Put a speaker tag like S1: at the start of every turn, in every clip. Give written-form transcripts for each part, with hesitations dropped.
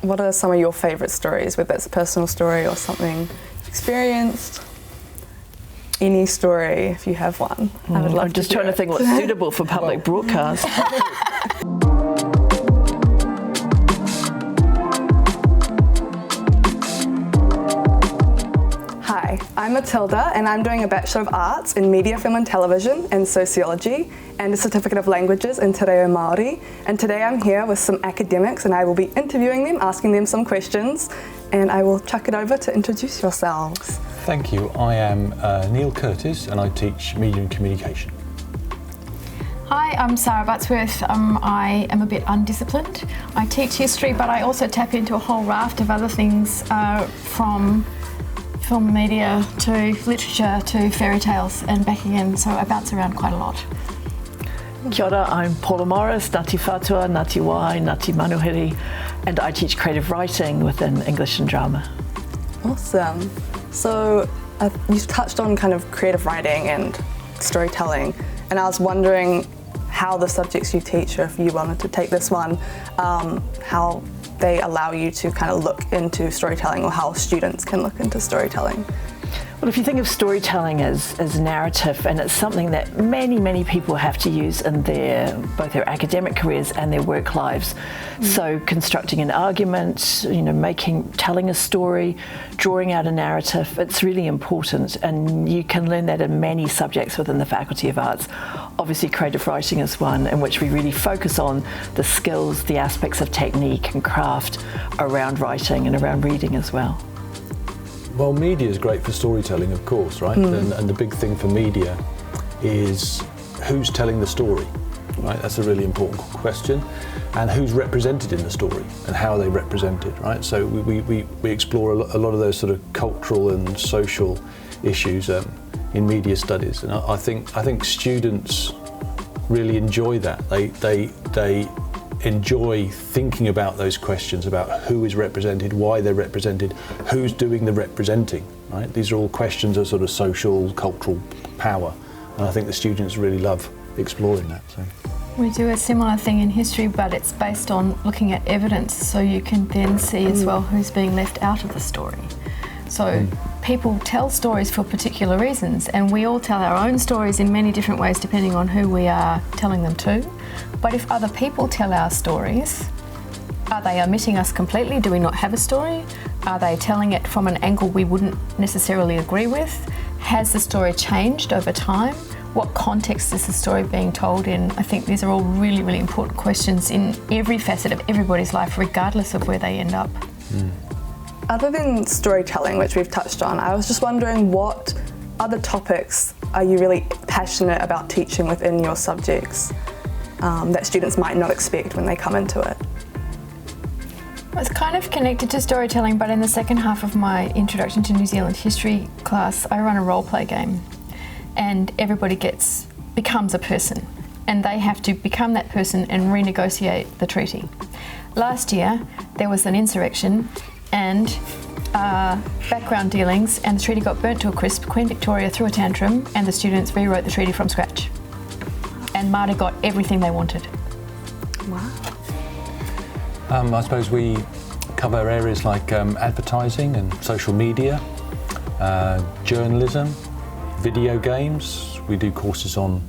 S1: What are some of your favourite stories, whether it's a personal story or something you've experienced? Any story, if you have one. I would love
S2: I'm just trying to think what's suitable for public broadcast.
S1: Hi, I'm Matilda and I'm doing a Bachelor of Arts in Media, Film and Television and Sociology and a Certificate of Languages in Te Reo Māori. And today I'm here with some academics and I will be interviewing them, asking them some questions, and I will chuck it over to introduce yourselves.
S3: Thank you. I am Neil Curtis and I teach Media and Communication.
S4: Hi, I'm Sarah Buttsworth. I am a bit undisciplined. I teach history, but I also tap into a whole raft of other things, from film media to literature to fairy tales and back again, so I bounce around quite a lot.
S2: Kia ora, I'm Paula Morris, Ngāti Whātua, Ngāti Wai, Ngāti Manuhiri, and I teach creative writing within English and drama.
S1: Awesome. So you've touched on kind of creative writing and storytelling, and I was wondering how the subjects you teach, or if you wanted to take this one, how they allow you to kind of look into storytelling, or how students can look into storytelling.
S2: Well, if you think of storytelling as narrative, and it's something that many people have to use in both their academic careers and their work lives. So constructing an argument, telling a story, drawing out a narrative, it's really important, and you can learn that in many subjects within the Faculty of Arts. Obviously creative writing is one in which we really focus on the skills, the aspects of technique and craft around writing and around reading as well.
S3: Well, media is great for storytelling, of course, right? And the big thing for media is who's telling the story, right? That's a really important question. And who's represented in the story and how are they represented, right? So we explore a lot of those sort of cultural and social issues in media studies. And I think students really enjoy that. They enjoy thinking about those questions about who is represented, why they're represented, who's doing the representing, right? These are all questions of sort of social, cultural power, and I think the students really love exploring that. So.
S4: We do a similar thing in history, but it's based on looking at evidence, so you can then see as well who's being left out of the story. So people tell stories for particular reasons, and we all tell our own stories in many different ways depending on who we are telling them to. But if other people tell our stories, are they omitting us completely? Do we not have a story? Are they telling it from an angle we wouldn't necessarily agree with? Has the story changed over time? What context is the story being told in? I think these are all really important questions in every facet of everybody's life, regardless of where they end up.
S1: Other than storytelling, which we've touched on, I was just wondering what other topics are you really passionate about teaching within your subjects that students might not expect when they come into it?
S4: It's kind of connected to storytelling, but in the second half of my Introduction to New Zealand History class, I run a role play game, and everybody becomes a person, and they have to become that person and renegotiate the treaty. Last year, there was an insurrection and background dealings, and the treaty got burnt to a crisp. Queen Victoria threw a tantrum and the students rewrote the treaty from scratch. And Māori got everything they wanted.
S1: Wow.
S3: I suppose we cover areas like advertising and social media, journalism, video games. We do courses on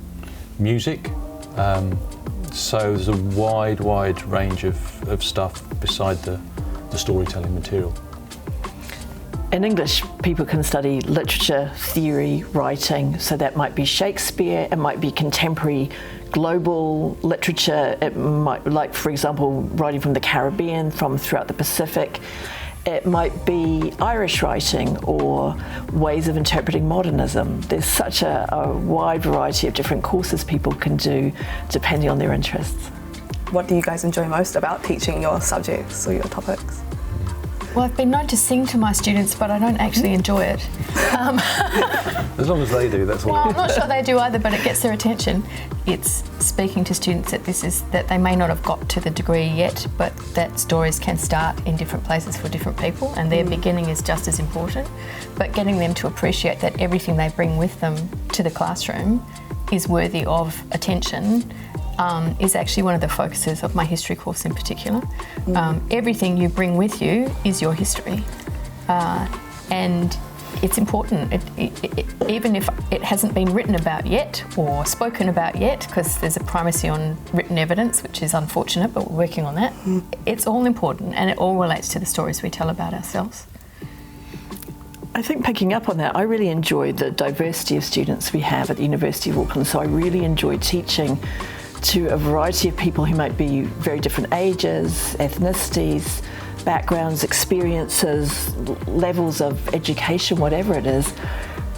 S3: music. So there's a wide range of stuff beside the storytelling material.
S2: In English, people can study literature, theory, writing, so that might be Shakespeare, it might be contemporary global literature, it might, like for example, writing from the Caribbean, from throughout the Pacific. It might be Irish writing or ways of interpreting modernism. There's such a wide variety of different courses people can do depending on their interests.
S1: What do you guys enjoy most about teaching your subjects or your topics?
S4: Well, I've been known to sing to my students, but I don't actually enjoy it.
S3: As long as they do, that's all.
S4: Well, I'm not sure they do either, but it gets their attention. It's speaking to students that they may not have got to the degree yet, but that stories can start in different places for different people, and their beginning is just as important. But getting them to appreciate that everything they bring with them to the classroom is worthy of attention is actually one of the focuses of my history course in particular. Everything you bring with you is your history. And it's important, even if it hasn't been written about yet or spoken about yet, because there's a primacy on written evidence, which is unfortunate, but we're working on that. It's all important, and it all relates to the stories we tell about ourselves.
S2: I think picking up on that, I really enjoy the diversity of students we have at the University of Auckland. So I really enjoy teaching to a variety of people who might be very different ages, ethnicities, backgrounds, experiences, levels of education, whatever it is,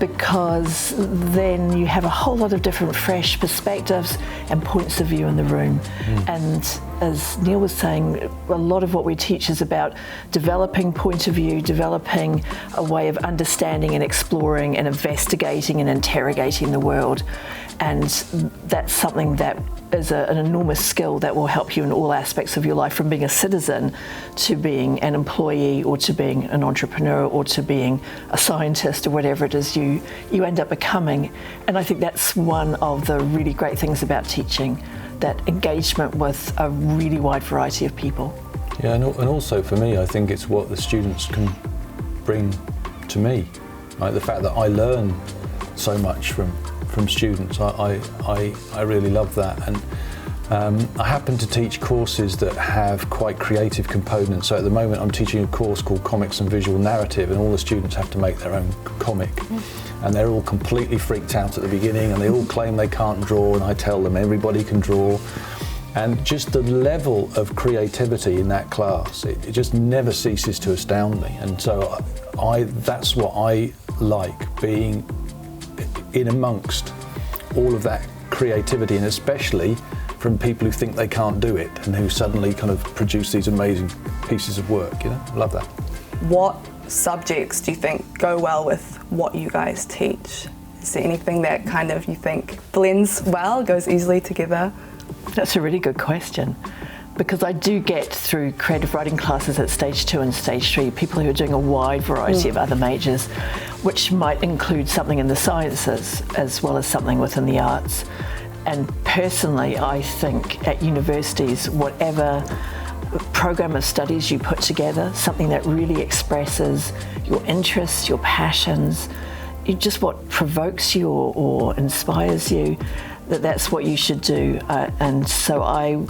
S2: because then you have a whole lot of different fresh perspectives and points of view in the room. And as Neil was saying, a lot of what we teach is about developing point of view, developing a way of understanding and exploring and investigating and interrogating the world. And that's something that is an enormous skill that will help you in all aspects of your life, from being a citizen to being an employee or to being an entrepreneur or to being a scientist or whatever it is you end up becoming. And I think that's one of the really great things about teaching, that engagement with a really wide variety of people.
S3: Yeah, and also for me, I think it's what the students can bring to me. Like the fact that I learn so much from students, I really love that. And I happen to teach courses that have quite creative components. So at the moment I'm teaching a course called Comics and Visual Narrative, and all the students have to make their own comic. And they're all completely freaked out at the beginning, and they all claim they can't draw, and I tell them everybody can draw. And just the level of creativity in that class, it just never ceases to astound me. And so that's what I like, being in amongst all of that creativity, and especially from people who think they can't do it and who suddenly kind of produce these amazing pieces of work, you know? I love that.
S1: What subjects do you think go well with what you guys teach? Is there anything that kind of you think blends well, goes easily together?
S2: That's a really good question, because I do get through creative writing classes at stage 2 and stage 3 people who are doing a wide variety of other majors, which might include something in the sciences as well as something within the arts. And personally, I think at universities, whatever program of studies you put together, something that really expresses your interests, your passions, just what provokes you or inspires you, that's what you should do. And so I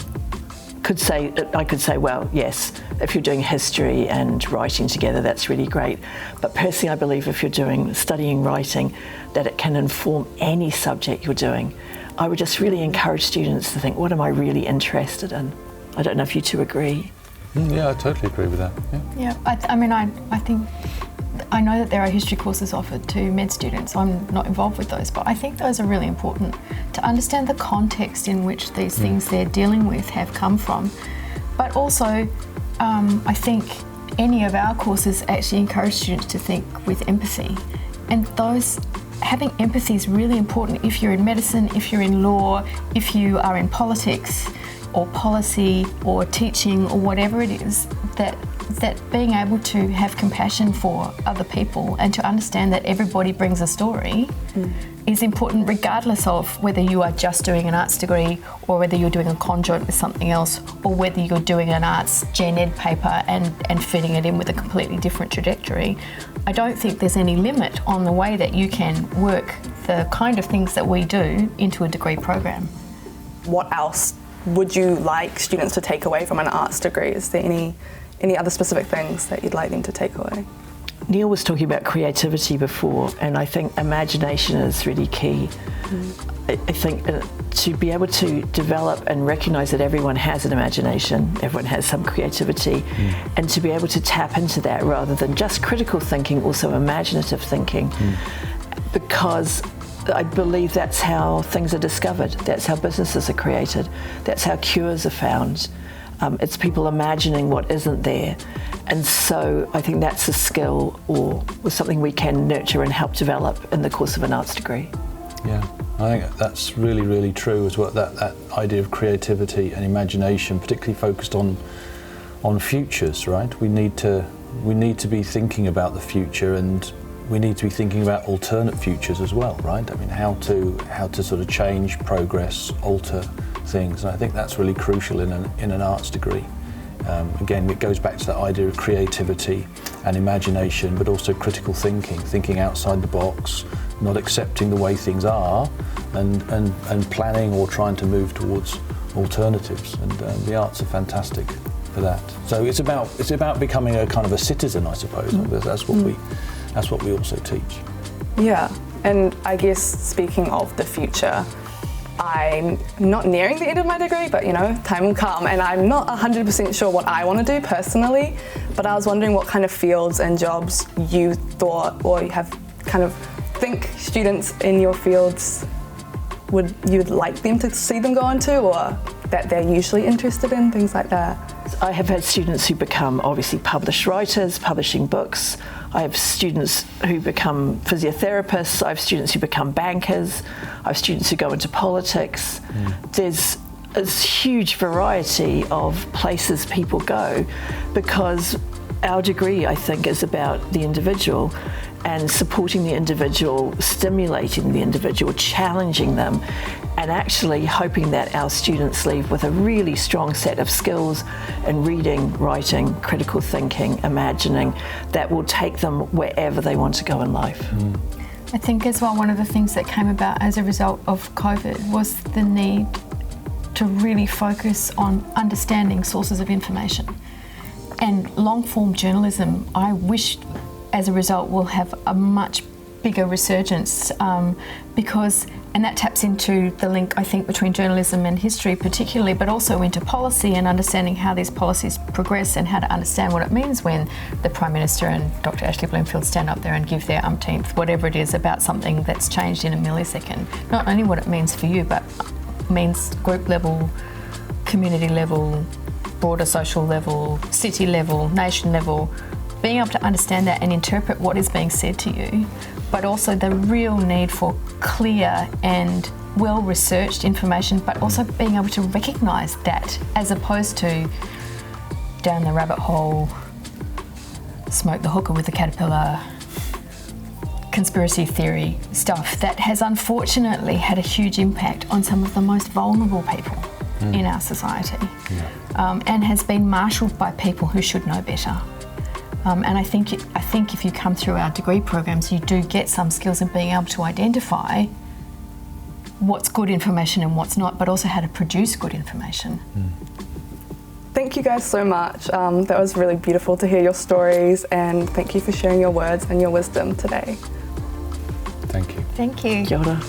S2: could say, well, yes, if you're doing history and writing together, that's really great. But personally, I believe if you're studying writing, that it can inform any subject you're doing. I would just really encourage students to think, what am I really interested in? I don't know if you two agree.
S3: Yeah, I totally agree with that.
S4: Yeah, I think I know that there are history courses offered to med students. I'm not involved with those, but I think those are really important to understand the context in which these things they're dealing with have come from. But also, I think any of our courses actually encourage students to think with empathy. And having empathy is really important if you're in medicine, if you're in law, if you are in politics or policy or teaching or whatever it is, that being able to have compassion for other people and to understand that everybody brings a story is important, regardless of whether you are just doing an arts degree or whether you're doing a conjoint with something else, or whether you're doing an arts gen ed paper and fitting it in with a completely different trajectory. I don't think there's any limit on the way that you can work the kind of things that we do into a degree program.
S1: What else would you like students to take away from an arts degree? Is there any other specific things that you'd like them to take away?
S2: Neil was talking about creativity before, and I think imagination is really key. I think to be able to develop and recognise that everyone has an imagination, everyone has some creativity, and to be able to tap into that rather than just critical thinking, also imaginative thinking, because I believe that's how things are discovered, that's how businesses are created, that's how cures are found. It's people imagining what isn't there. And so I think that's a skill or something we can nurture and help develop in the course of an arts degree.
S3: Yeah, I think that's really, really true as well, that idea of creativity and imagination, particularly focused on futures, right? We need to be thinking about the future, and we need to be thinking about alternate futures as well, right? I mean, how to sort of change, progress, alter things. And I think that's really crucial in an arts degree. Again, it goes back to that idea of creativity and imagination, but also critical thinking outside the box, not accepting the way things are, and planning or trying to move towards alternatives. And the arts are fantastic for that. So it's about becoming a kind of a citizen, I suppose. That's what we also teach.
S1: Yeah, and I guess speaking of the future, I'm not nearing the end of my degree, but time will come, and I'm not 100% sure what I want to do personally, but I was wondering what kind of fields and jobs you thought, or you have kind of think students in your fields you'd like them to see them go into, or that they're usually interested in, things like that.
S2: I have had students who become obviously published writers, publishing books. I have students who become physiotherapists. I have students who become bankers. I have students who go into politics. There's a huge variety of places people go, because our degree, I think, is about the individual and supporting the individual, stimulating the individual, challenging them, and actually hoping that our students leave with a really strong set of skills in reading, writing, critical thinking, imagining, that will take them wherever they want to go in life.
S4: I think as well, one of the things that came about as a result of COVID was the need to really focus on understanding sources of information. And long-form journalism, I wish, as a result, will have a much bigger resurgence because, and that taps into the link, I think, between journalism and history particularly, but also into policy and understanding how these policies progress and how to understand what it means when the Prime Minister and Dr. Ashley Bloomfield stand up there and give their umpteenth, whatever it is, about something that's changed in a millisecond. Not only what it means for you, but means group level, community level, broader social level, city level, nation level. Being able to understand that and interpret what is being said to you, but also the real need for clear and well-researched information, but also being able to recognise that, as opposed to down the rabbit hole, smoke the hookah with the caterpillar, conspiracy theory stuff that has unfortunately had a huge impact on some of the most vulnerable people in our society, and has been marshalled by people who should know better. And I think if you come through our degree programs, you do get some skills in being able to identify what's good information and what's not, but also how to produce good information.
S1: Thank you guys so much. That was really beautiful to hear your stories, and thank you for sharing your words and your wisdom today.
S3: Thank you.
S4: Thank you.
S2: Kia ora.